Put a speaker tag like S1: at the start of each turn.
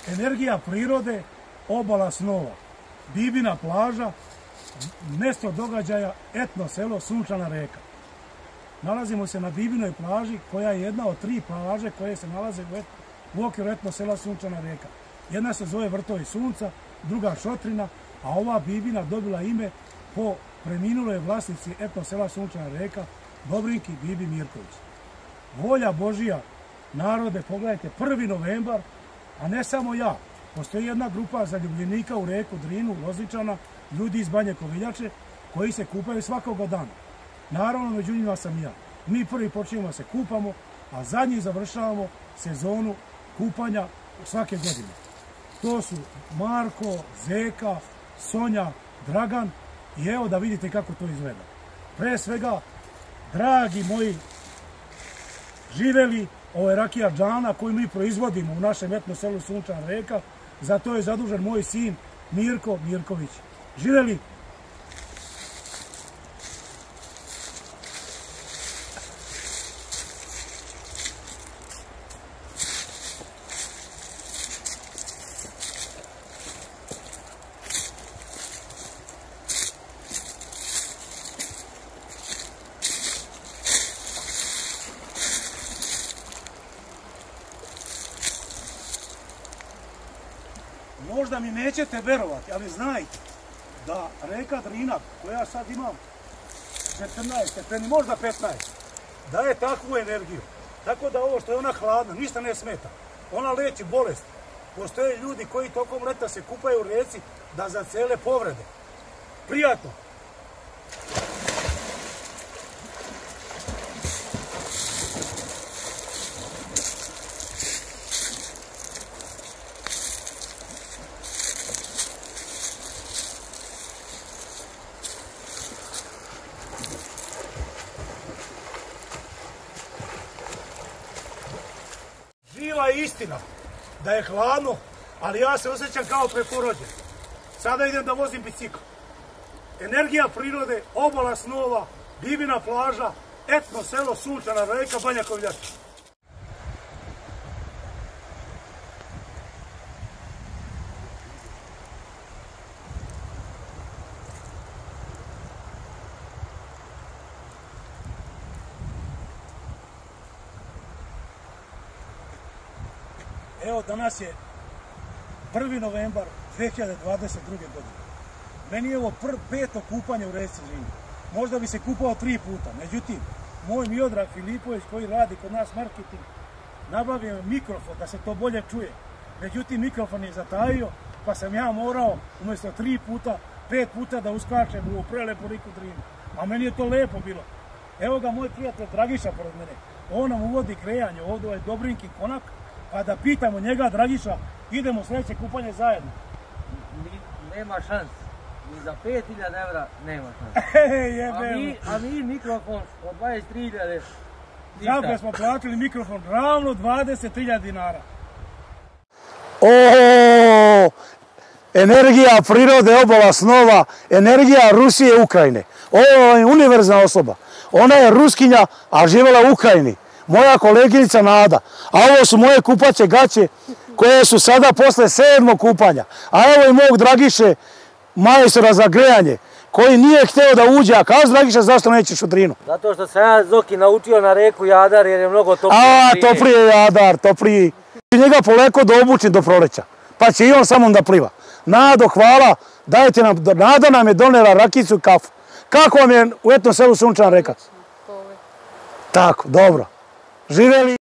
S1: energija prirode, obala snova, Bibina plaža, mjesto događaja, etno selo Sunčana Reka. Nalazimo se na Bibinoj plaži koja je jedna od 3 plaže koje se nalaze u okviru etno sela Sunčana Reka. Jedna se zove Vrtovi sunca, druga Šotrina, a ova Bibina dobila ime po preminuloj vlasnici etno sela Sunčana Reka, Dobrinki Bibi Mirković. Volja Božija, narode, pogledajte, 1. novembar, a ne samo ja. Postoji jedna grupa zaljubljenika u reku Drinu, Lozničana, ljudi iz Banje Koviljače, koji se kupaju svakoga dana. Naravno, među njima sam ja. Mi prvi počinjemo se kupamo, a zadnji završavamo sezonu kupanja svake godine. To su Marko, Zeka, Sonja, Dragan i evo da vidite kako to izgleda. Pre svega, dragi moji, živeli, ovo je rakija džana koju mi proizvodimo u našem etno selu Sunčana Reka. Za to je zadužen moj sin Mirko Mirković. Živeli! Možda mi nećete verovati, ali znajte da reka Drina, koja sad ima 14 stepeni, možda 15, daje takvu energiju. Tako da ovo što je ona hladna, ništa ne smeta. Ona leči bolesti. Postoje ljudi koji tokom leta se kupaju u reci da zacele povrede. Prijatno! Živa je istina da je hladno, ali ja se osjećam kao preporođen. Sada idem da vozim bicikl. Energija prirode, obala snova, Bibina plaža, etno selo Sunčana Reka, Banja Koviljača. Evo, danas je 1. novembar 2022. godine. Meni je ovo 5. kupanje u reci Drini. Možda bi se kupao 3 puta. Međutim, moj Miodrag Filipović koji radi kod nas marketing, nabavio mikrofon da se to bolje čuje. Međutim, mikrofon je zatajio, pa sam ja morao umjesto 3 puta, 5 puta da uskačem u prelepu riku Drinu. A meni je to lepo bilo. Evo ga moj prijatelj Dragiša pored mene. On nam uvodi grejanje, ovdje je Dobrinki konak. Pa da pitamo njega, Dragiša, idemo u sljedeće kupanje zajedno.
S2: Nema šans. Ni za 5.000 evra nema šans. A mi mikrofon od 23.000.
S1: Zato smo platili mikrofon ravno 20.000 dinara.
S3: Energija prirode, obala snova, energija Rusije i Ukrajine. Ovo je univerzalna osoba. Ona je Ruskinja, a živjela u Ukrajini. Moja koleginica Nada, a ovo su moje kupaće gaće koje su sada posle 7. kupanja. A evo i mog Dragiše, majstora za grejanje, koji nije hteo da uđe, a kaži Dragiše zašto nećeš u Drinu?
S2: Zato što sam ja Zoki naučio na reku Jadar jer je mnogo toplije.
S3: Toplije je Jadar, topliji. Njega poleko da obučim do proleća, pa će i on samom da pliva. Nado, hvala, dajte nam, Nada nam je donela rakicu i kafu. Kako vam je u etno selu Sunčana Reka? Tako, dobro. Živeli!